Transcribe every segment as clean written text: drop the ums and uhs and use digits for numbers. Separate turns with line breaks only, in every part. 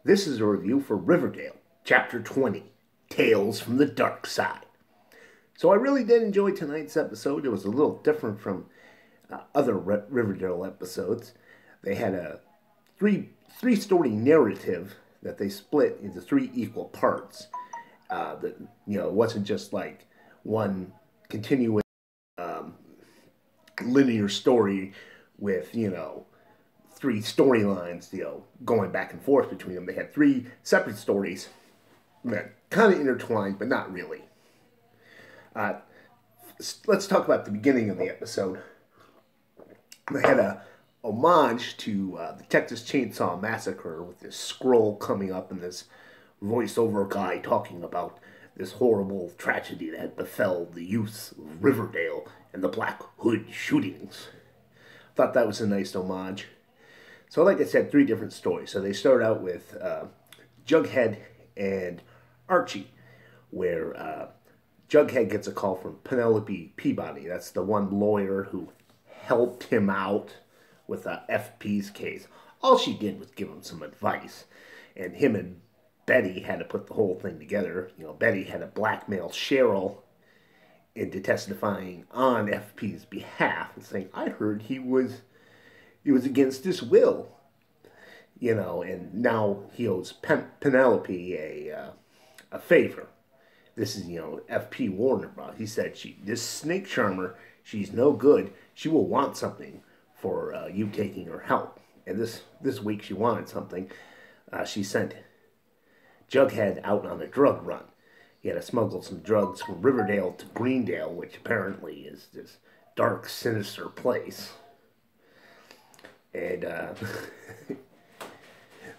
This is a review for Riverdale, Chapter 20, Tales from the Darkside. So I really did enjoy tonight's episode. It was a little different from other Riverdale episodes. They had a three-story narrative that they split into three equal parts. That it wasn't just like one continuous linear story with three storylines, going back and forth between them. They had three separate stories that kind of intertwined, but not really. Let's talk about the beginning of the episode. They had a homage to the Texas Chainsaw Massacre with this scroll coming up and this voiceover guy talking about this horrible tragedy that befell the youth of Riverdale and the Black Hood shootings. Thought that was a nice homage. So like I said, three different stories. So they start out with Jughead and Archie, where Jughead gets a call from Penelope Peabody. That's the one lawyer who helped him out with FP's case. All she did was give him some advice. And him and Betty had to put the whole thing together. Betty had to blackmail Cheryl into testifying on FP's behalf and saying, I heard he was against his will, and now he owes Penelope a favor. This is, FP warned her about. He said, this snake charmer, she's no good. She will want something for you taking her help. And this week she wanted something. She sent Jughead out on a drug run. He had to smuggle some drugs from Riverdale to Greendale, which apparently is this dark, sinister place. And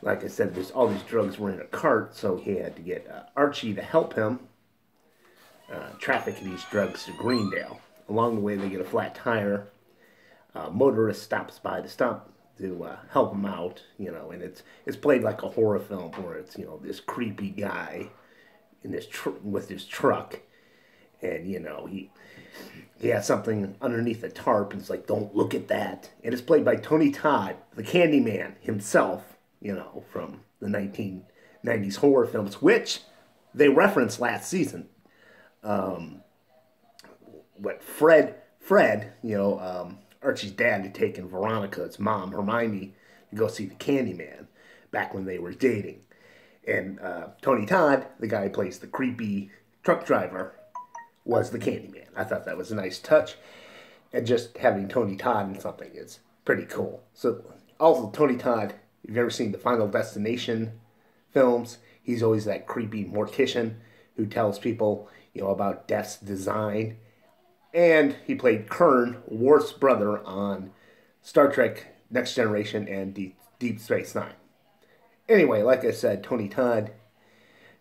like I said, all these drugs were in a cart, so he had to get Archie to help him traffic these drugs to Greendale. Along the way, they get a flat tire. Motorist stops by to help him out, and it's played like a horror film where it's this creepy guy in this with his truck, and he has something underneath the tarp, and it's like, don't look at that. And it's played by Tony Todd, the Candyman himself, from the 1990s horror films, which they referenced last season. Fred, Archie's dad had taken Veronica's mom, Hermione, to go see the Candyman back when they were dating. And Tony Todd, the guy who plays the creepy truck driver, was the Candyman. I thought that was a nice touch. And just having Tony Todd in something is pretty cool. So, also, Tony Todd, if you've ever seen the Final Destination films, he's always that creepy mortician who tells people, about death's design. And he played Kern, Worf's brother, on Star Trek Next Generation and Deep Space Nine. Anyway, like I said, Tony Todd,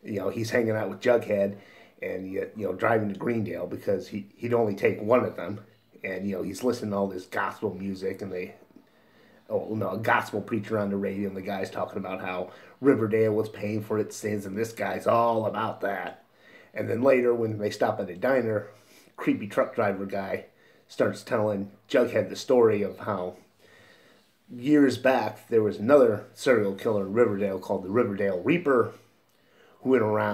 he's hanging out with Jughead and, driving to Greendale because he'd only take one of them. And, he's listening to all this gospel music and a gospel preacher on the radio, and the guy's talking about how Riverdale was paying for its sins, and this guy's all about that. And then later, when they stop at a diner, creepy truck driver guy starts telling Jughead the story of how years back there was another serial killer in Riverdale called the Riverdale Reaper, who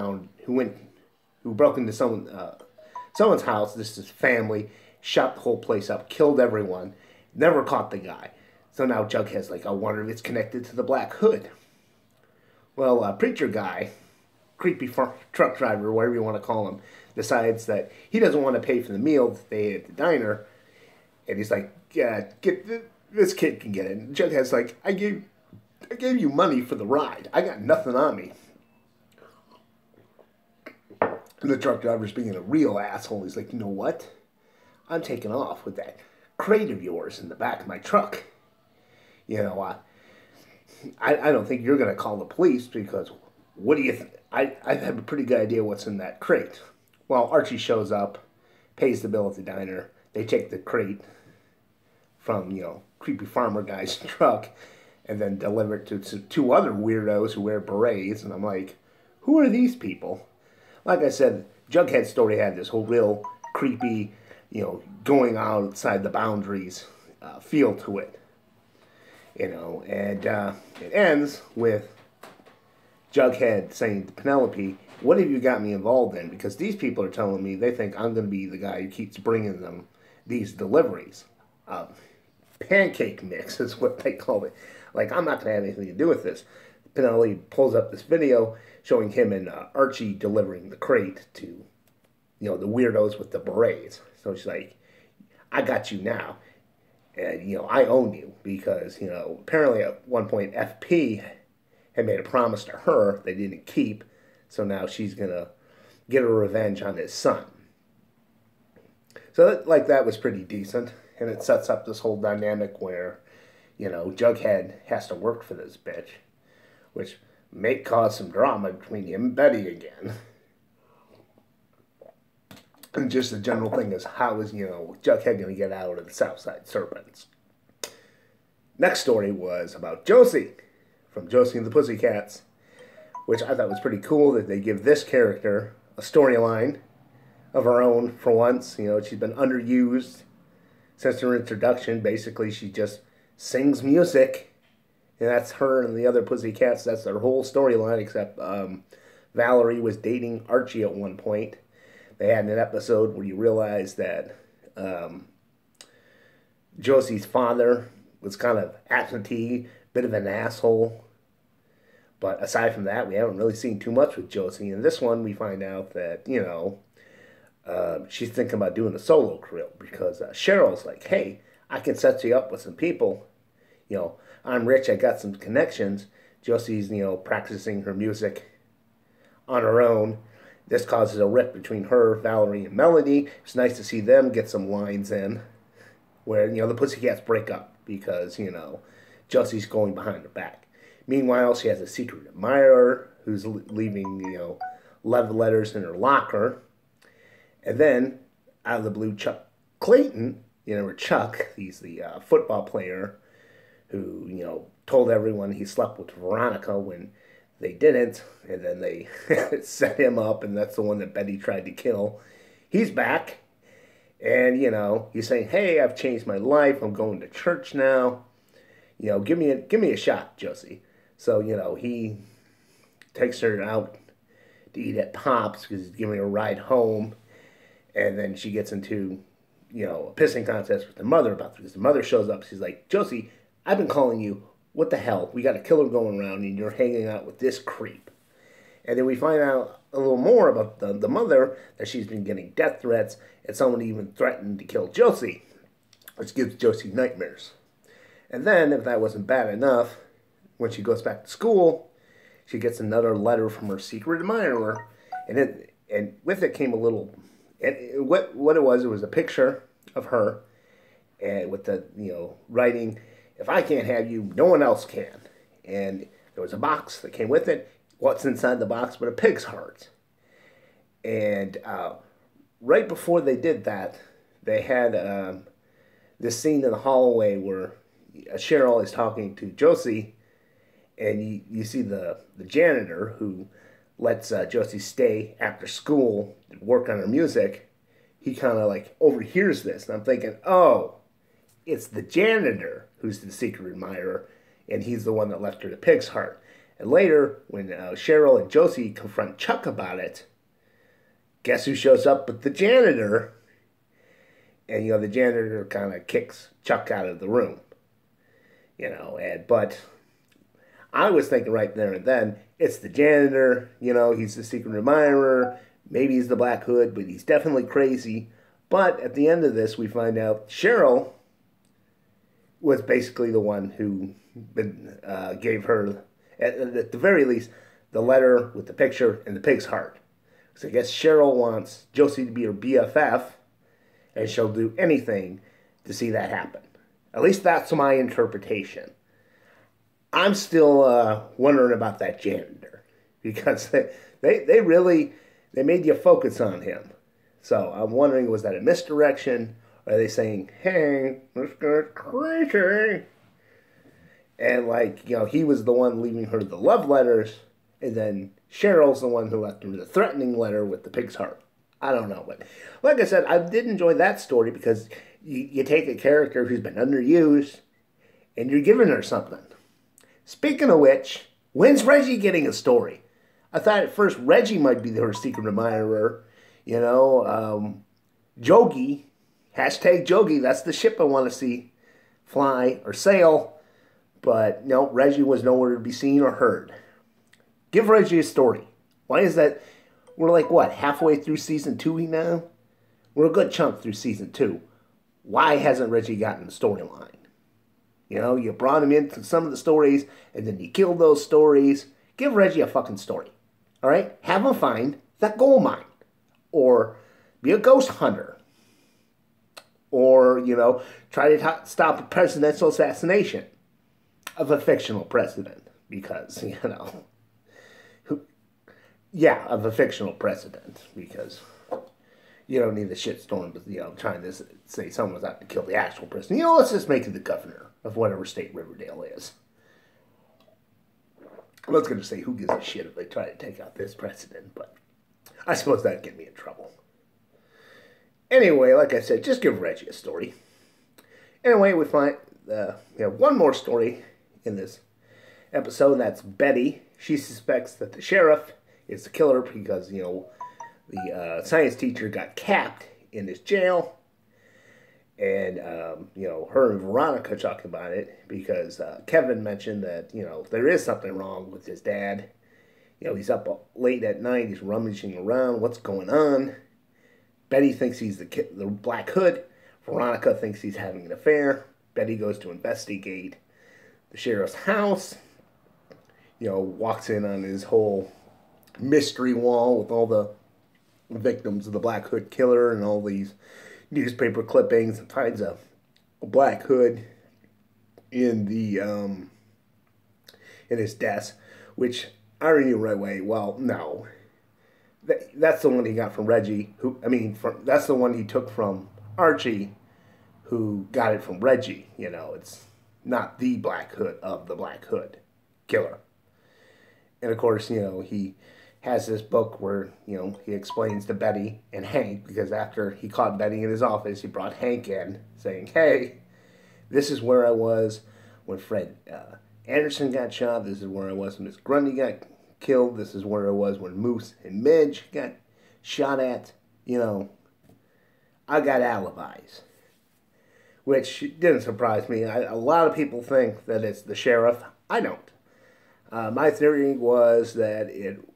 broke into someone's house. This is family, shot the whole place up, killed everyone, never caught the guy. So now Jughead's like, I wonder if it's connected to the Black Hood. Well, preacher guy, creepy truck driver, whatever you want to call him, decides that he doesn't want to pay for the meal that they ate at the diner, and he's like, yeah, this kid can get it. And Jughead's like, I gave you money for the ride. I got nothing on me. And the truck driver's being a real asshole. He's like, you know what? I'm taking off with that crate of yours in the back of my truck. I don't think you're going to call the police because what do you think? I have a pretty good idea what's in that crate. Well, Archie shows up, pays the bill at the diner. They take the crate from, creepy farmer guy's truck and then deliver it to two other weirdos who wear berets. And I'm like, who are these people? Like I said, Jughead's story had this whole real creepy, going outside the boundaries feel to it. And it ends with Jughead saying to Penelope, what have you got me involved in? Because these people are telling me they think I'm going to be the guy who keeps bringing them these deliveries. Pancake mix is what they call it. Like, I'm not going to have anything to do with this. Penelope pulls up this video showing him and Archie delivering the crate to, the weirdos with the berets. So she's like, I got you now. And, I own you. Because, apparently at one point FP had made a promise to her they didn't keep. So now she's going to get her revenge on his son. So, that was pretty decent. And it sets up this whole dynamic where, Jughead has to work for this bitch. Which may cause some drama between him and Betty again. And just the general thing is, how is, Jughead going to get out of the Southside Serpents? Next story was about Josie, from Josie and the Pussycats, which I thought was pretty cool that they give this character a storyline of her own for once. She's been underused since her introduction. Basically, she just sings music. And that's her and the other Pussycats. That's their whole storyline, except Valerie was dating Archie at one point. They had an episode where you realize that Josie's father was kind of absentee, bit of an asshole. But aside from that, we haven't really seen too much with Josie. In this one, we find out that, she's thinking about doing a solo career because Cheryl's like, hey, I can set you up with some people. I'm rich, I got some connections. Josie's, practicing her music on her own. This causes a rift between her, Valerie, and Melody. It's nice to see them get some lines in where, the Pussycats break up because, Josie's going behind her back. Meanwhile, she has a secret admirer who's leaving, love letters in her locker. And then, out of the blue, Chuck Clayton, or Chuck, he's the football player who, told everyone he slept with Veronica when they didn't, and then they set him up, and that's the one that Betty tried to kill. He's back, and, he's saying, hey, I've changed my life, I'm going to church now, give me a shot, Josie. So, he takes her out to eat at Pop's because he's giving her a ride home, and then she gets into, a pissing contest with the mother about this. The mother shows up, she's like, Josie, I've been calling you. What the hell? We got a killer going around and you're hanging out with this creep. And then we find out a little more about the mother, that she's been getting death threats and someone even threatened to kill Josie, which gives Josie nightmares. And then, if that wasn't bad enough, when she goes back to school, she gets another letter from her secret admirer. And with it came a little... what it was a picture of her and with the, writing... If I can't have you, no one else can. And there was a box that came with it. What's inside the box but a pig's heart? And right before they did that, they had this scene in the hallway where Cheryl is talking to Josie, and you see the janitor who lets Josie stay after school to work on her music. He kind of overhears this, and I'm thinking, oh, it's the janitor who's the secret admirer, and he's the one that left her the pig's heart. And later, when Cheryl and Josie confront Chuck about it, guess who shows up but the janitor? And, the janitor kind of kicks Chuck out of the room. But I was thinking right there and then, it's the janitor, he's the secret admirer, maybe he's the Black Hood, but he's definitely crazy. But at the end of this, we find out Cheryl was basically the one who gave her, at the very least, the letter with the picture and the pig's heart. So I guess Cheryl wants Josie to be her BFF, and she'll do anything to see that happen. At least that's my interpretation. I'm still wondering about that janitor, because they really made you focus on him. So I'm wondering, was that a misdirection? Or are they saying, hey, this guy's crazy? And he was the one leaving her the love letters, and then Cheryl's the one who left her the threatening letter with the pig's heart. I don't know, but like I said, I did enjoy that story because you take a character who's been underused, and you're giving her something. Speaking of which, When's Reggie getting a story? I thought at first Reggie might be her secret admirer. You know, Jogi, hashtag Jogi, that's the ship I want to see fly or sail. But no, Reggie was nowhere to be seen or heard. Give Reggie a story. Why is that? We're like, what, halfway through season 2 now? We're a good chunk through season 2. Why hasn't Reggie gotten a storyline? You know, you brought him into some of the stories, and then you killed those stories. Give Reggie a fucking story. All right? Have him find that gold mine. Or be a ghost hunter. Or, you know, try to stop a presidential assassination of a fictional president. Because, you know... Yeah, of a fictional president, because you don't need the shitstorm, but, you know, trying to say someone was out to kill the actual president. You know, let's just make it the governor of whatever state Riverdale is. I was going to say, who gives a shit if they try to take out this president, but I suppose that'd get me in trouble. Anyway, like I said, just give Reggie a story. Anyway, we find we have one more story in this episode, and that's Betty. She suspects that the sheriff is the killer because, you know, the science teacher got capped in his jail. And, you know, her and Veronica talking about it because Kevin mentioned that, you know, there is something wrong with his dad. You know, he's up late at night, he's rummaging around, what's going on? Betty thinks he's the Black Hood. Veronica thinks he's having an affair. Betty goes to investigate the sheriff's house. You know, walks in on his whole mystery wall with all the victims of the Black Hood killer and all these newspaper clippings, and finds a Black Hood in the in his desk, which I knew right away. Well, no, that's the one he got from Reggie. That's the one he took from Archie, who got it from Reggie. You know, it's not the Black Hood of the Black Hood killer. And of course, you know, he has this book where, you know, he explains to Betty and Hank, because after he caught Betty in his office, he brought Hank in saying, hey, this is where I was when Fred Anderson got shot. This is where I was when Miss Grundy got killed. This is where I was when Moose and Midge got shot at. You know, I got alibis. Which didn't surprise me. A lot of people think that it's the sheriff. I don't. My theory was that it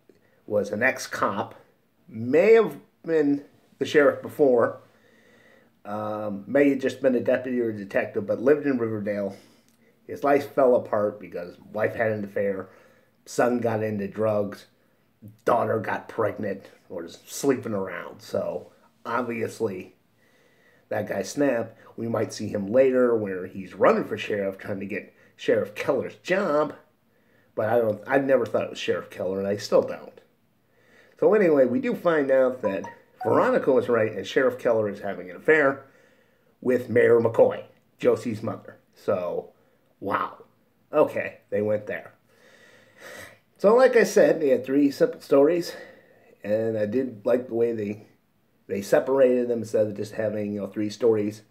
was an ex-cop, may have been the sheriff before, may have just been a deputy or a detective, but lived in Riverdale. His life fell apart because wife had an affair, son got into drugs, daughter got pregnant, or was sleeping around. So, obviously, that guy snapped. We might see him later where he's running for sheriff, trying to get Sheriff Keller's job, but I never thought it was Sheriff Keller, and I still don't. So anyway, we do find out that Veronica was right and Sheriff Keller is having an affair with Mayor McCoy, Josie's mother. So, wow. Okay, they went there. So like I said, they had 3 simple stories, and I did like the way they separated them instead of just having, you know, 3 stories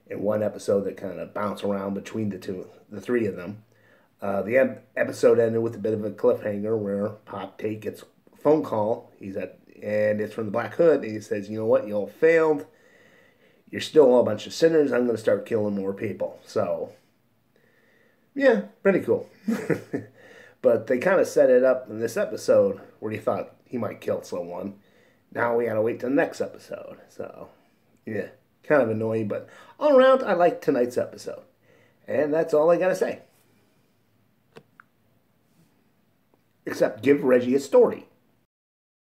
in one episode that kind of bounce around between the 3 of them. The episode ended with a bit of a cliffhanger where Pop Tate gets a phone call. And it's from the Black Hood. And he says, you know what, you all failed. You're still a bunch of sinners. I'm going to start killing more people. So, yeah, pretty cool. But they kind of set it up in this episode where you thought he might kill someone. Now we got to wait till the next episode. So, yeah, kind of annoying. But all around, I liked tonight's episode. And that's all I got to say. Except give Reggie a story.